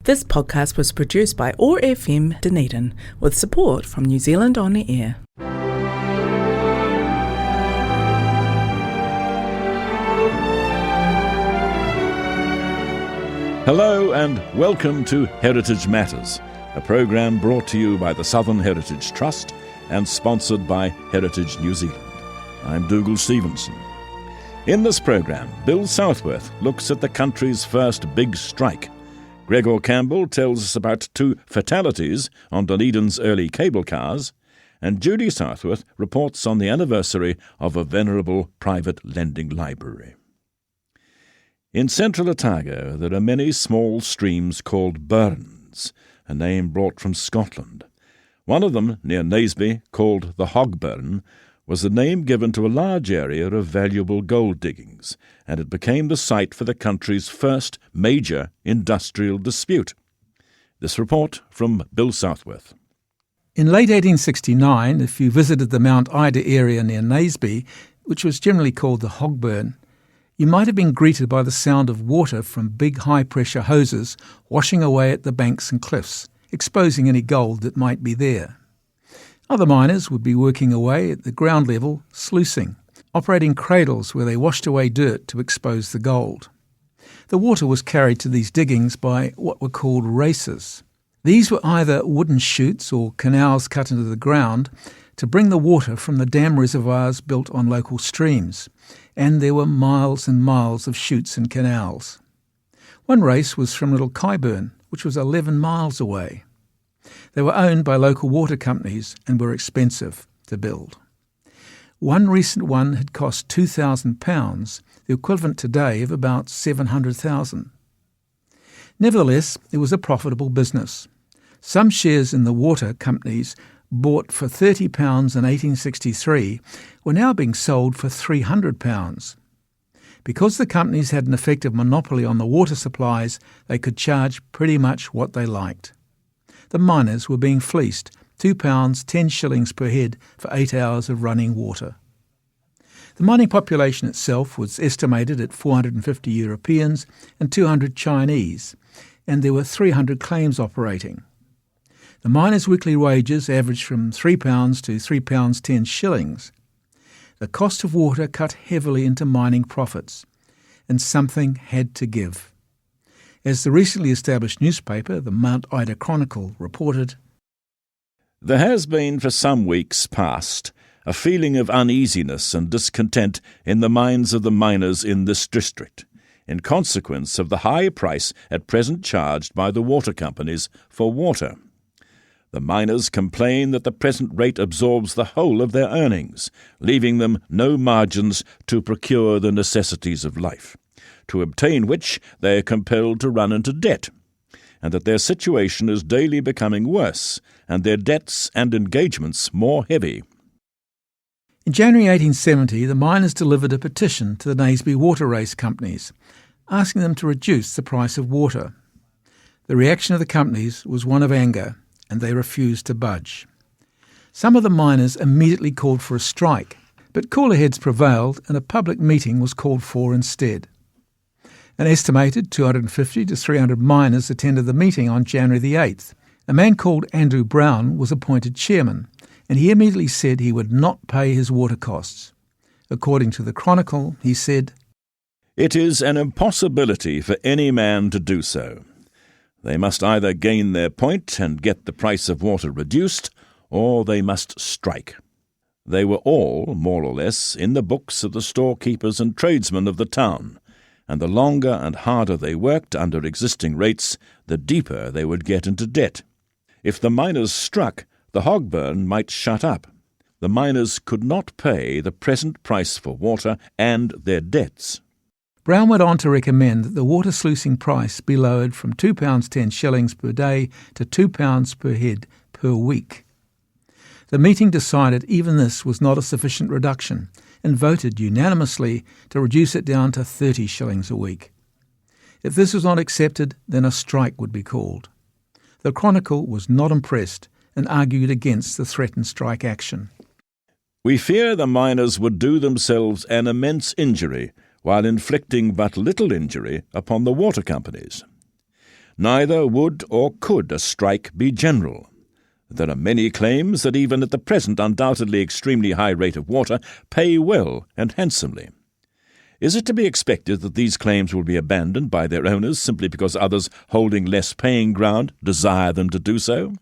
This podcast was produced by OAR FM Dunedin with support from New Zealand On the Air. Hello and welcome to Heritage Matters, a program brought to you by the Southern Heritage Trust and sponsored by Heritage New Zealand. I'm Dougal Stevenson. In this program, Bill Southworth looks at the country's first big strike. Gregor Campbell tells us about 2 fatalities on Dunedin's early cable cars, and Judy Southworth reports on the anniversary of a venerable private lending library. In central Otago, there are many small streams called burns, a name brought from Scotland. One of them, near Naseby, called the Hogburn, was the name given to a large area of valuable gold diggings, and it became the site for the country's first major industrial dispute. This report from Bill Southworth. In late 1869, if you visited the Mount Ida area near Naseby, which was generally called the Hogburn, you might have been greeted by the sound of water from big high-pressure hoses washing away at the banks and cliffs, exposing any gold that might be there. Other miners would be working away at the ground level, sluicing, operating cradles where they washed away dirt to expose the gold. The water was carried to these diggings by what were called races. These were either wooden chutes or canals cut into the ground to bring the water from the dam reservoirs built on local streams, and there were miles and miles of chutes and canals. One race was from Little Kyburn, which was 11 miles away. They were owned by local water companies and were expensive to build. One recent one had cost £2,000, the equivalent today of about $700,000. Nevertheless, it was a profitable business. Some shares in the water companies bought for £30 in 1863 were now being sold for £300. Because the companies had an effective monopoly on the water supplies, they could charge pretty much what they liked. The miners were being fleeced, £2, 10 shillings per head for 8 hours of running water. The mining population itself was estimated at 450 Europeans and 200 Chinese, and there were 300 claims operating. The miners' weekly wages averaged from £3 to £3 10 shillings. The cost of water cut heavily into mining profits, and something had to give. As the recently established newspaper, the Mount Ida Chronicle, reported, There has been for some weeks past a feeling of uneasiness and discontent in the minds of the miners in this district, in consequence of the high price at present charged by the water companies for water. The miners complain that the present rate absorbs the whole of their earnings, leaving them no margins to procure the necessities of life, to obtain which they are compelled to run into debt, and that their situation is daily becoming worse, and their debts and engagements more heavy. In January 1870, the miners delivered a petition to the Naseby water race companies, asking them to reduce the price of water. The reaction of the companies was one of anger, and they refused to budge. Some of the miners immediately called for a strike, but cooler heads prevailed and a public meeting was called for instead. An estimated 250 to 300 miners attended the meeting on January the 8th. A man called Andrew Brown was appointed chairman, and he immediately said he would not pay his water costs. According to the Chronicle, he said, It is an impossibility for any man to do so. They must either gain their point and get the price of water reduced, or they must strike. They were all, more or less, in the books of the storekeepers and tradesmen of the town, and the longer and harder they worked under existing rates, the deeper they would get into debt. If the miners struck, the Hogburn might shut up. The miners could not pay the present price for water and their debts. Brown went on to recommend that the water sluicing price be lowered from £2 10 shillings per day to £2 per head per week. The meeting decided even this was not a sufficient reduction and voted unanimously to reduce it down to 30 shillings a week. If this was not accepted, then a strike would be called. The Chronicle was not impressed and argued against the threatened strike action. We fear the miners would do themselves an immense injury while inflicting but little injury upon the water companies. neither would or could a strike be general. There are many claims that even at the present undoubtedly extremely high rate of water pay well and handsomely. Is it to be expected that these claims will be abandoned by their owners simply because others holding less paying ground desire them to do so?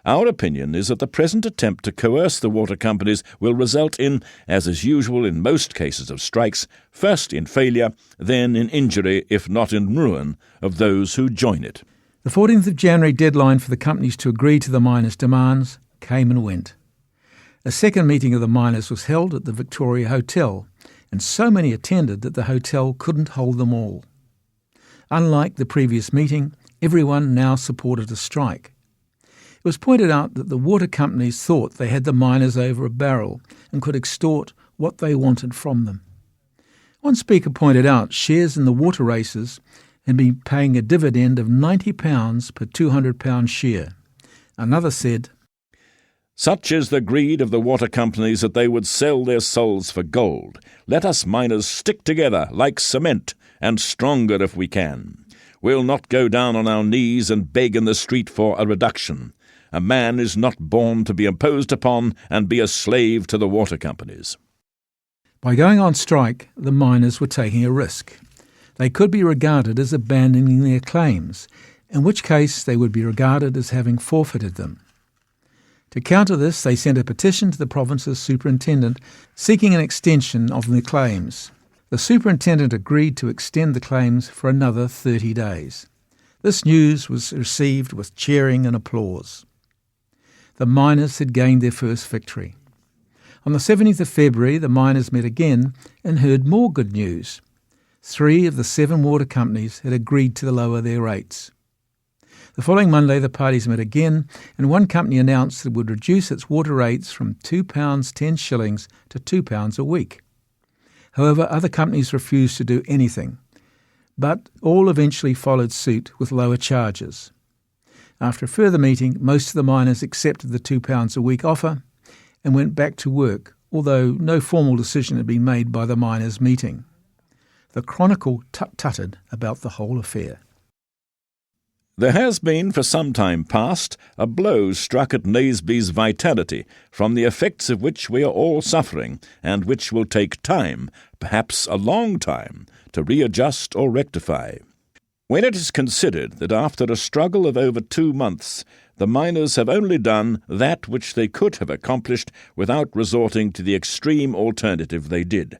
Our opinion is that the present attempt to coerce the water companies will result in, as is usual in most cases of strikes, first in failure, then in injury, if not in ruin, of those who join it. The 14th of January deadline for the companies to agree to the miners' demands came and went. A second meeting of the miners was held at the Victoria Hotel, and so many attended that the hotel couldn't hold them all. Unlike the previous meeting, everyone now supported a strike. It was pointed out that the water companies thought they had the miners over a barrel and could extort what they wanted from them. One speaker pointed out shares in the water races had been paying a dividend of £90 per £200 share. Another said, "Such is the greed of the water companies that they would sell their souls for gold. Let us miners stick together like cement, and stronger if we can. We'll not go down on our knees and beg in the street for a reduction. A man is not born to be imposed upon and be a slave to the water companies." By going on strike, the miners were taking a risk. They could be regarded as abandoning their claims, in which case they would be regarded as having forfeited them. To counter this, they sent a petition to the province's superintendent seeking an extension of the claims. The superintendent agreed to extend the claims for another 30 days. This news was received with cheering and applause. The miners had gained their first victory. On the 17th of February, the miners met again and heard more good news. 3 of the 7 water companies had agreed to lower their rates. The following Monday, the parties met again, and one company announced that it would reduce its water rates from £2.10 to £2 a week. However, other companies refused to do anything, but all eventually followed suit with lower charges. After a further meeting, most of the miners accepted the £2 a week offer and went back to work, although no formal decision had been made by the miners' meeting. The Chronicle tut-tutted about the whole affair. There has been for some time past a blow struck at Naseby's vitality, from the effects of which we are all suffering, and which will take time, perhaps a long time, to readjust or rectify. When it is considered that after a struggle of over 2 months, the miners have only done that which they could have accomplished without resorting to the extreme alternative they did,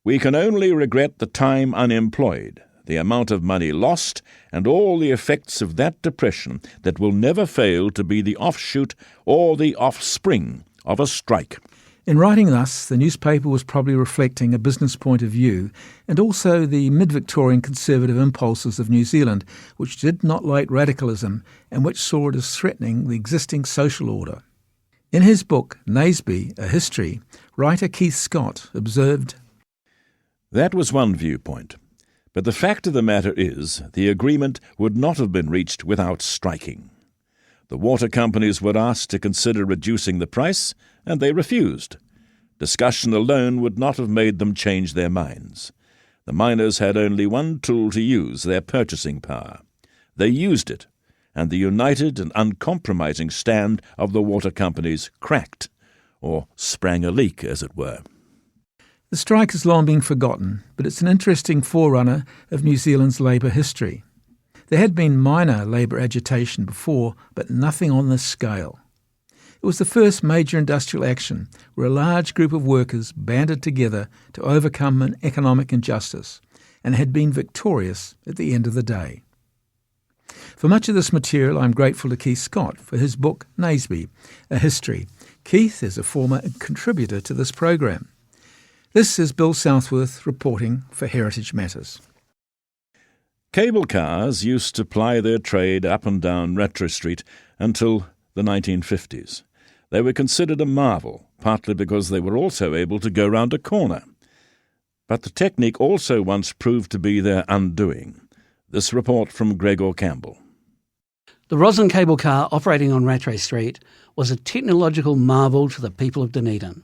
we can only regret the time unemployed, the amount of money lost, and all the effects of that depression that will never fail to be the offshoot or the offspring of a strike. In writing thus, the newspaper was probably reflecting a business point of view and also the mid-Victorian conservative impulses of New Zealand, which did not like radicalism and which saw it as threatening the existing social order. In his book, Naseby, A History, writer Keith Scott observed, "That was one viewpoint. But the fact of the matter is, the agreement would not have been reached without striking. The water companies were asked to consider reducing the price, and they refused. Discussion alone would not have made them change their minds. The miners had only one tool to use, their purchasing power. They used it, and the united and uncompromising stand of the water companies cracked, or sprang a leak, as it were." The strike has long been forgotten, but it's an interesting forerunner of New Zealand's labour history. There had been minor labour agitation before, but nothing on this scale. It was the first major industrial action where a large group of workers banded together to overcome an economic injustice, and had been victorious at the end of the day. For much of this material, I'm grateful to Keith Scott for his book Naseby, A History. Keith is a former contributor to this program. This is Bill Southworth reporting for Heritage Matters. Cable cars used to ply their trade up and down Rattray Street until the 1950s. They were considered a marvel, partly because they were also able to go round a corner. But the technique also once proved to be their undoing. This report from Gregor Campbell. The Roslyn cable car operating on Rattray Street was a technological marvel to the people of Dunedin.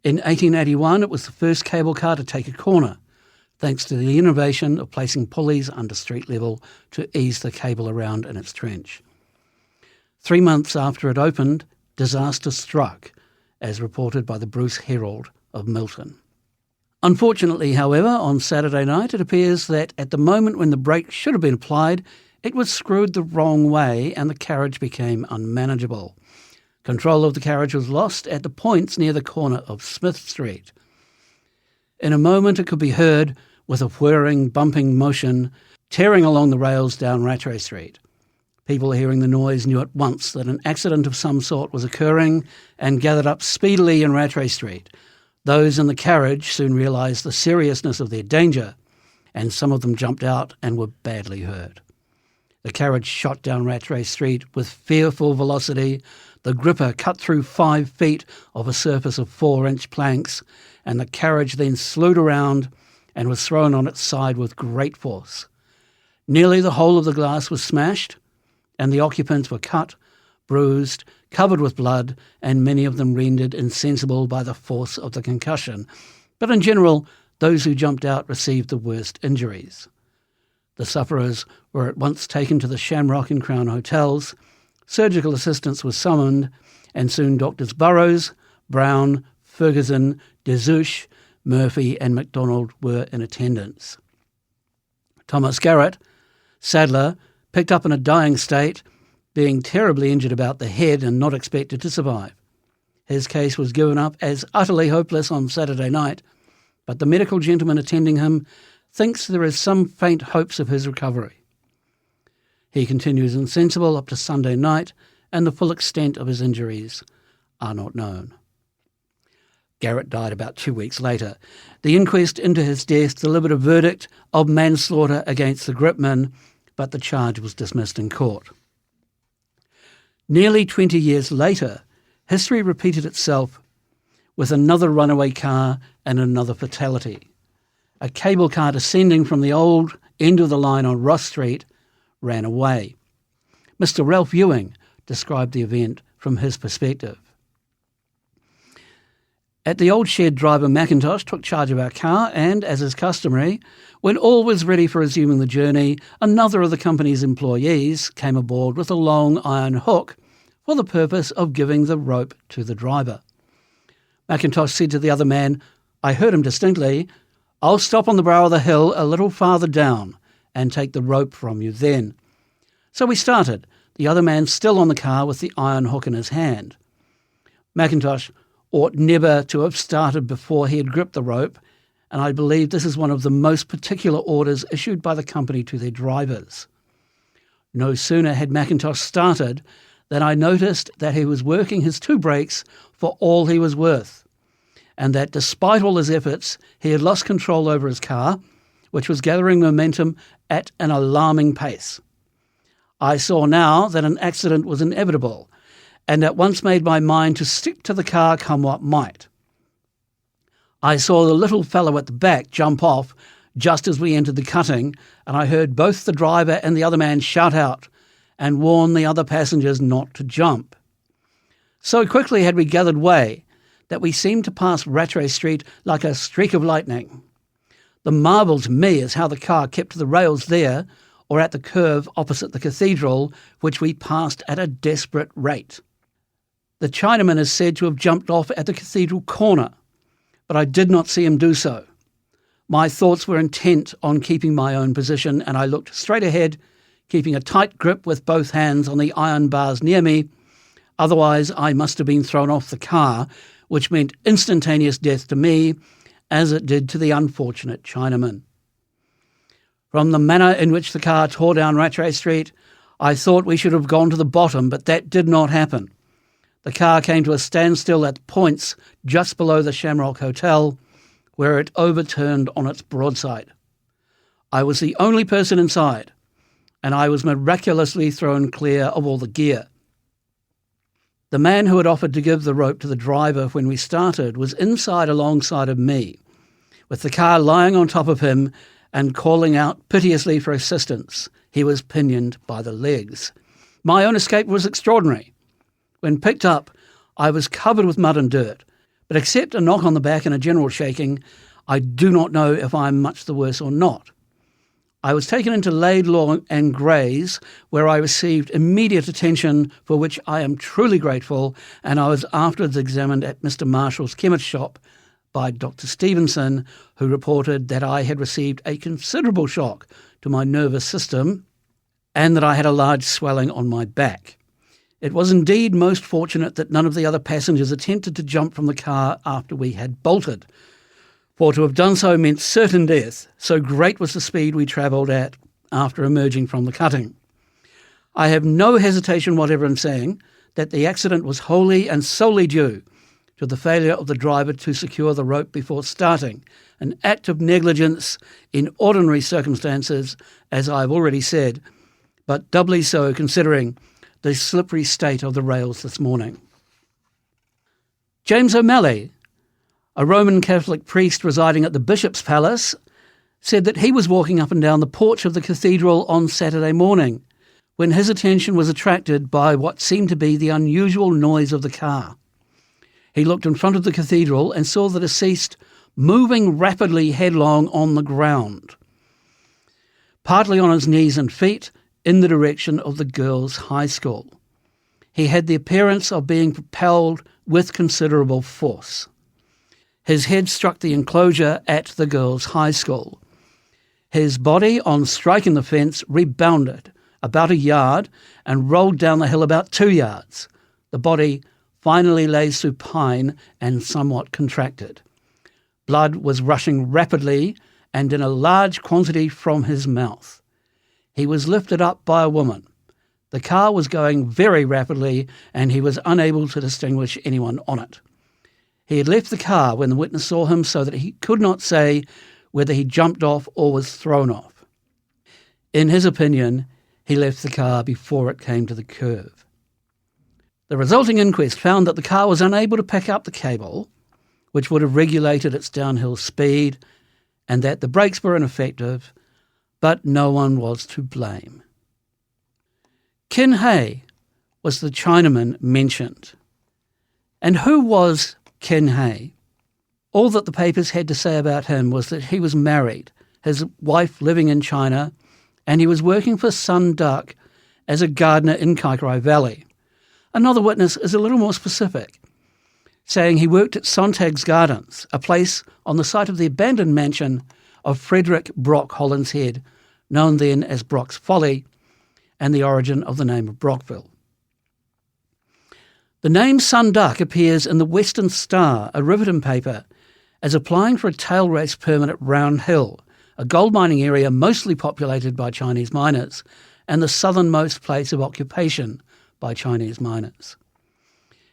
In 1881, it was the first cable car to take a corner. thanks to the innovation of placing pulleys under street level to ease the cable around in its trench. 3 months after it opened, disaster struck, as reported by the Bruce Herald of Milton. Unfortunately, however, on Saturday night it appears that at the moment when the brake should have been applied, it was screwed the wrong way and the carriage became unmanageable. Control of the carriage was lost at the points near the corner of Smith Street. In a moment it could be heard, with a whirring, bumping motion, tearing along the rails down Rattray Street. People hearing the noise knew at once that an accident of some sort was occurring and gathered up speedily in Rattray Street. Those in the carriage soon realised the seriousness of their danger, and some of them jumped out and were badly hurt. The carriage shot down Rattray Street with fearful velocity. The gripper cut through 5 feet of a surface of 4-inch planks, and the carriage then slewed around and was thrown on its side with great force. Nearly the whole of the glass was smashed, and the occupants were cut, bruised, covered with blood, and many of them rendered insensible by the force of the concussion. But in general, those who jumped out received the worst injuries. The sufferers were at once taken to the Shamrock and Crown hotels. Surgical assistance was summoned, and soon Doctors Burrows, Brown, Ferguson, Desouche, Murphy and MacDonald were in attendance. Thomas Garrett, saddler, picked up in a dying state, being terribly injured about the head and not expected to survive. His case was given up as utterly hopeless on Saturday night, but the medical gentleman attending him thinks there is some faint hopes of his recovery. He continues insensible up to Sunday night, and the full extent of his injuries are not known. Garrett died about 2 weeks later. The inquest into his death delivered a verdict of manslaughter against the gripman, but the charge was dismissed in court. Nearly 20 years later, history repeated itself with another runaway car and another fatality. A cable car descending from the old end of the line on Ross Street ran away. Mr. Ralph Ewing described the event from his perspective. At the old shed, driver McIntosh took charge of our car and, as is customary, when all was ready for resuming the journey, another of the company's employees came aboard with a long iron hook for the purpose of giving the rope to the driver. McIntosh said to the other man, "I heard him distinctly, 'I'll stop on the brow of the hill a little farther down and take the rope from you then.' So we started, the other man still on the car with the iron hook in his hand. McIntosh ought never to have started before he had gripped the rope, and I believe this is one of the most particular orders issued by the company to their drivers. No sooner had McIntosh started than I noticed that he was working his 2 brakes for all he was worth, and that despite all his efforts, he had lost control over his car, which was gathering momentum at an alarming pace. I saw now that an accident was inevitable, and at once made my mind to stick to the car come what might. I saw the little fellow at the back jump off just as we entered the cutting, and I heard both the driver and the other man shout out and warn the other passengers not to jump. So quickly had we gathered way that we seemed to pass Rattray Street like a streak of lightning. The marvel to me is how the car kept to the rails there or at the curve opposite the cathedral, which we passed at a desperate rate. The Chinaman is said to have jumped off at the cathedral corner, but I did not see him do so. My thoughts were intent on keeping my own position, and I looked straight ahead, keeping a tight grip with both hands on the iron bars near me. Otherwise, I must have been thrown off the car, which meant instantaneous death to me, as it did to the unfortunate Chinaman. From the manner in which the car tore down Rattray Street, I thought we should have gone to the bottom, but that did not happen. The car came to a standstill at points just below the Shamrock Hotel, where it overturned on its broadside. I was the only person inside, and I was miraculously thrown clear of all the gear. The man who had offered to give the rope to the driver when we started was inside alongside of me, with the car lying on top of him and calling out piteously for assistance. He was pinioned by the legs. My own escape was extraordinary. When picked up, I was covered with mud and dirt, but except a knock on the back and a general shaking, I do not know if I am much the worse or not. I was taken into Laidlaw and Gray's, where I received immediate attention, for which I am truly grateful, and I was afterwards examined at Mr. Marshall's chemist shop by Dr. Stevenson, who reported that I had received a considerable shock to my nervous system and that I had a large swelling on my back. It was indeed most fortunate that none of the other passengers attempted to jump from the car after we had bolted, for to have done so meant certain death, so great was the speed we travelled at after emerging from the cutting. I have no hesitation whatever in saying that the accident was wholly and solely due to the failure of the driver to secure the rope before starting, an act of negligence in ordinary circumstances, as I have already said, but doubly so considering the slippery state of the rails this morning. James O'Malley, a Roman Catholic priest residing at the Bishop's Palace, said that he was walking up and down the porch of the cathedral on Saturday morning when his attention was attracted by what seemed to be the unusual noise of the car. He looked in front of the cathedral and saw the deceased moving rapidly headlong on the ground, partly on his knees and feet, in the direction of the girls' high school. He had the appearance of being propelled with considerable force. His head struck the enclosure at the girls' high school. His body, on striking the fence, rebounded about a yard and rolled down the hill about 2 yards. The body finally lay supine and somewhat contracted. Blood was rushing rapidly and in a large quantity from his mouth. He was lifted up by a woman. The car was going very rapidly and he was unable to distinguish anyone on it. He had left the car when the witness saw him so that he could not say whether he jumped off or was thrown off. In his opinion, he left the car before it came to the curve. The resulting inquest found that the car was unable to pick up the cable, which would have regulated its downhill speed, and that the brakes were ineffective, but no one was to blame. Kin Hay was the Chinaman mentioned. And who was Kin Hay? All that the papers had to say about him was that he was married, his wife living in China, and he was working for Sun Duck as a gardener in Kaikorai Valley. Another witness is a little more specific, saying he worked at Sontag's Gardens, a place on the site of the abandoned mansion of Frederick Brock Hollinshead, known then as Brock's Folly, and the origin of the name of Brockville. The name Sun Duck appears in the Western Star, a Riverton paper, as applying for a tail race permit at Round Hill, a gold mining area mostly populated by Chinese miners, and the southernmost place of occupation by Chinese miners.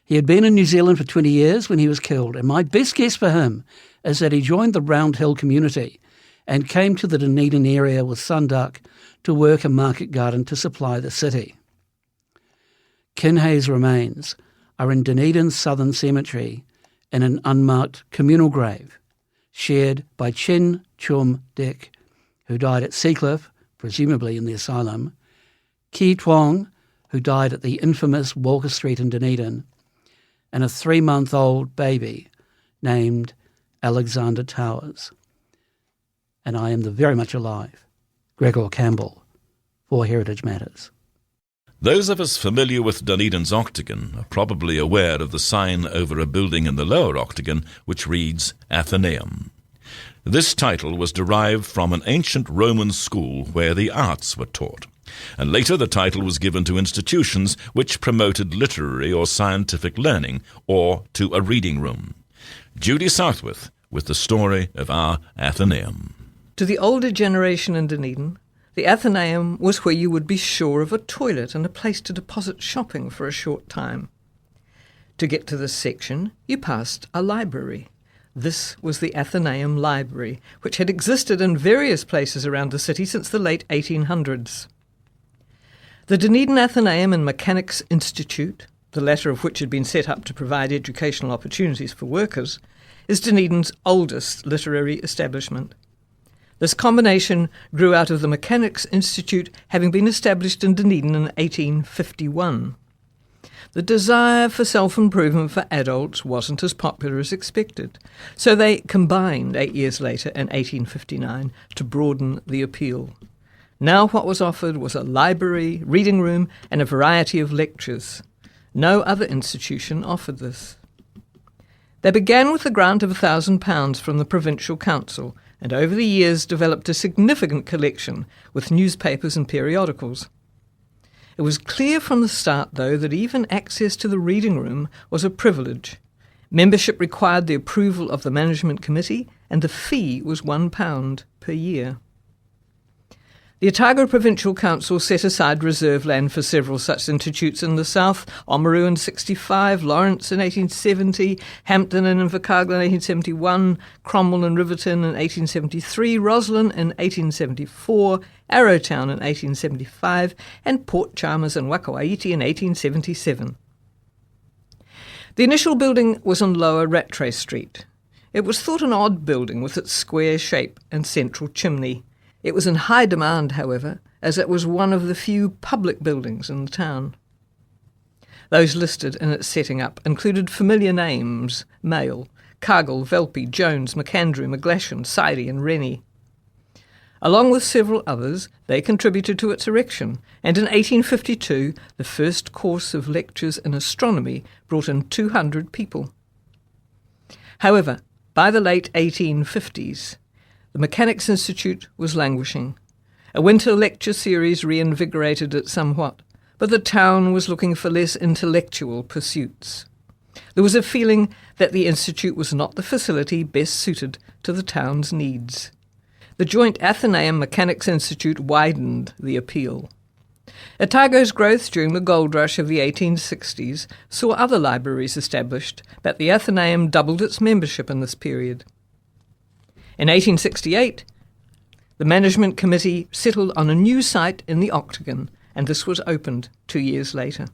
He had been in New Zealand for 20 years when he was killed, and my best guess for him is that he joined the Round Hill community and came to the Dunedin area with Sun Duck to work a market garden to supply the city. Kin Hay's remains are in Dunedin's Southern Cemetery in an unmarked communal grave shared by Chen Chum Dek, who died at Seacliff, presumably in the asylum, Ki Tuong, who died at the infamous Walker Street in Dunedin, and a 3-month-old baby named Alexander Towers. And I am the very much alive Gregor Campbell for Heritage Matters. Those of us familiar with Dunedin's Octagon are probably aware of the sign over a building in the lower Octagon which reads Athenaeum. This title was derived from an ancient Roman school where the arts were taught, and later the title was given to institutions which promoted literary or scientific learning, or to a reading room. Judy Southworth with the story of our Athenaeum. To the older generation in Dunedin, the Athenaeum was where you would be sure of a toilet and a place to deposit shopping for a short time. To get to this section, you passed a library. This was the Athenaeum Library, which had existed in various places around the city since the late 1800s. The Dunedin Athenaeum and Mechanics Institute, the latter of which had been set up to provide educational opportunities for workers, is Dunedin's oldest literary establishment. This combination grew out of the Mechanics Institute having been established in Dunedin in 1851. the desire for self-improvement for adults wasn't as popular as expected, so they combined 8 years later in 1859 to broaden the appeal. Now what was offered was a library, reading room and a variety of lectures. No other institution offered this. They began with a grant of £1,000 from the Provincial Council and over the years developed a significant collection with newspapers and periodicals. It was clear from the start, though, that even access to the reading room was a privilege. Membership required the approval of the management committee, and the fee was £1 per year. The Otago Provincial Council set aside reserve land for several such institutes in the south: Oamaru in 65, Lawrence in 1870, Hampton and Invercargill in 1871, Cromwell and Riverton in 1873, Roslyn in 1874, Arrowtown in 1875, and Port Chalmers and Wakawaiti in 1877. The initial building was on Lower Rattray Street. It was thought an odd building with its square shape and central chimney. It was in high demand, however, as it was one of the few public buildings in the town. Those listed in its setting up included familiar names: Mail, Cargill, Velpy, Jones, McAndrew, McGlashan, Sidey and Rennie. Along with several others, they contributed to its erection, and in 1852 the first course of lectures in astronomy brought in 200 people. However, by the late 1850s, the Mechanics' Institute was languishing. A winter lecture series reinvigorated it somewhat, but the town was looking for less intellectual pursuits. There was a feeling that the Institute was not the facility best suited to the town's needs. The joint Athenaeum Mechanics' Institute widened the appeal. Otago's growth during the gold rush of the 1860s saw other libraries established, but the Athenaeum doubled its membership in this period. In 1868, the management committee settled on a new site in the Octagon, and this was opened 2 years later.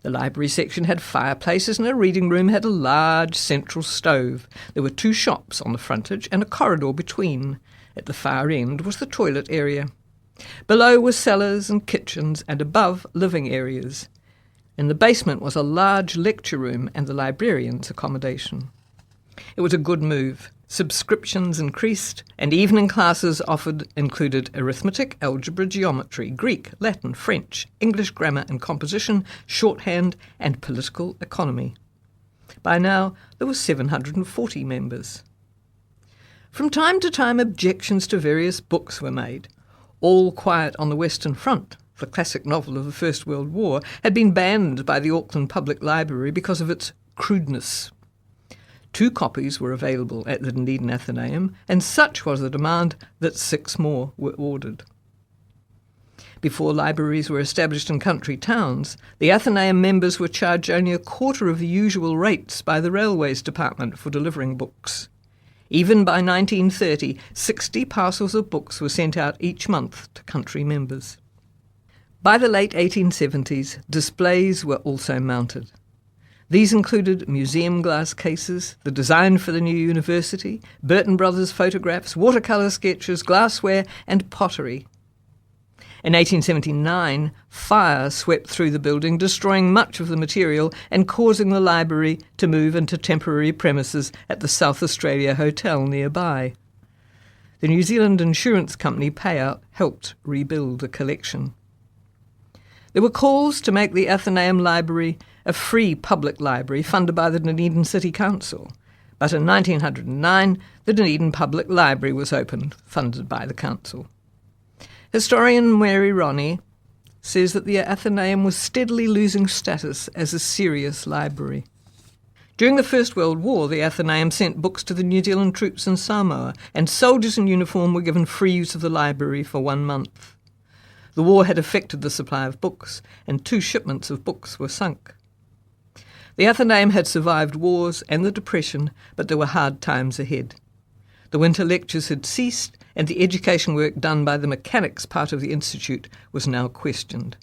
The library section had fireplaces and a reading room had a large central stove. There were 2 shops on the frontage and a corridor between. At the far end was the toilet area. Below were cellars and kitchens, and above living areas. In the basement was a large lecture room and the librarian's accommodation. It was a good move. Subscriptions increased, and evening classes offered included arithmetic, algebra, geometry, Greek, Latin, French, English grammar and composition, shorthand, and political economy. By now, there were 740 members. From time to time, objections to various books were made. All Quiet on the Western Front, the classic novel of the First World War, had been banned by the Auckland Public Library because of its crudeness. 2 copies were available at the Dunedin Athenaeum, and such was the demand that 6 more were ordered. Before libraries were established in country towns, the Athenaeum members were charged only a quarter of the usual rates by the Railways Department for delivering books. Even by 1930, 60 parcels of books were sent out each month to country members. By the late 1870s, displays were also mounted. These included museum glass cases, the design for the new university, Burton Brothers photographs, watercolour sketches, glassware and pottery. In 1879, fire swept through the building, destroying much of the material and causing the library to move into temporary premises at the South Australia Hotel nearby. The New Zealand Insurance Company payout helped rebuild the collection. There were calls to make the Athenaeum Library a free public library funded by the Dunedin City Council, but in 1909 the Dunedin Public Library was opened, funded by the council. Historian Mary Ronnie says that the Athenaeum was steadily losing status as a serious library. During the First World War, the Athenaeum sent books to the New Zealand troops in Samoa, and soldiers in uniform were given free use of the library for 1 month. The war had affected the supply of books, and 2 shipments of books were sunk. The Athenaeum had survived wars and the Depression, but there were hard times ahead. The winter lectures had ceased, and the education work done by the mechanics part of the institute was now questioned.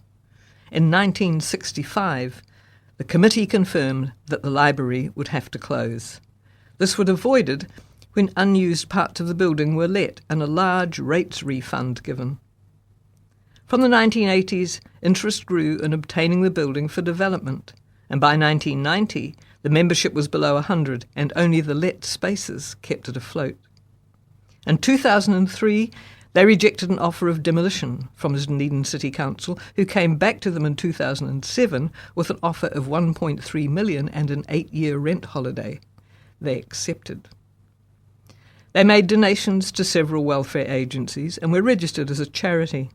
In 1965, the committee confirmed that the library would have to close. This was avoided when unused parts of the building were let and a large rates refund given. From the 1980s, interest grew in obtaining the building for development. and by 1990 the membership was below 100 and only the let spaces kept it afloat. In 2003, they rejected an offer of demolition from the Dunedin City Council, who came back to them in 2007 with an offer of $1.3 million and an 8-year rent holiday. They accepted. They made donations to several welfare agencies and were registered as a charity.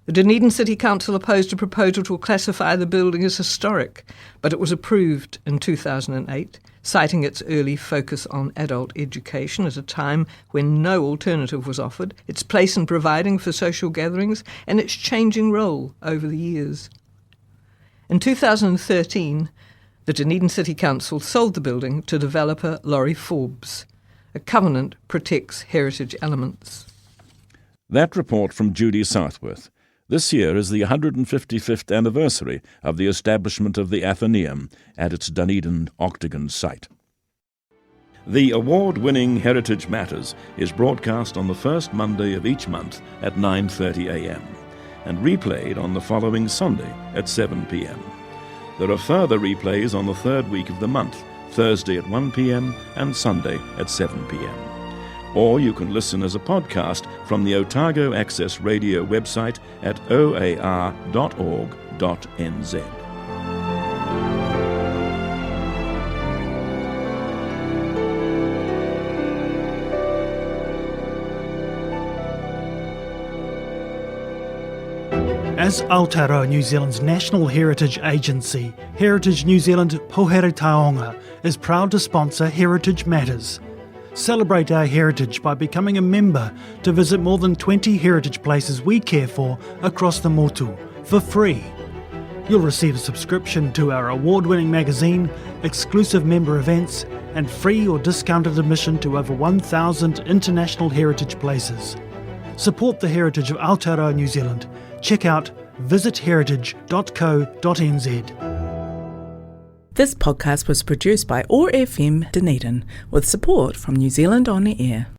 The Dunedin City Council opposed a proposal to classify the building as historic, but it was approved in 2008, citing its early focus on adult education at a time when no alternative was offered, its place in providing for social gatherings, and its changing role over the years. In 2013, the Dunedin City Council sold the building to developer Laurie Forbes. A covenant protects heritage elements. That report from Judy Southworth. This year is the 155th anniversary of the establishment of the Athenaeum at its Dunedin Octagon site. The award-winning Heritage Matters is broadcast on the first Monday of each month at 9:30 a.m. and replayed on the following Sunday at 7 p.m. There are further replays on the third week of the month, Thursday at 1 p.m. and Sunday at 7 p.m. Or you can listen as a podcast from the Otago Access Radio website at oar.org.nz. As Aotearoa New Zealand's national heritage agency, Heritage New Zealand Pohere Taonga is proud to sponsor Heritage Matters. Celebrate our heritage by becoming a member to visit more than 20 heritage places we care for across the motu for free. You'll receive a subscription to our award-winning magazine, exclusive member events, and free or discounted admission to over 1,000 international heritage places. Support the heritage of Aotearoa New Zealand. Check out visitheritage.co.nz. This podcast was produced by OAR FM Dunedin with support from New Zealand On the Air.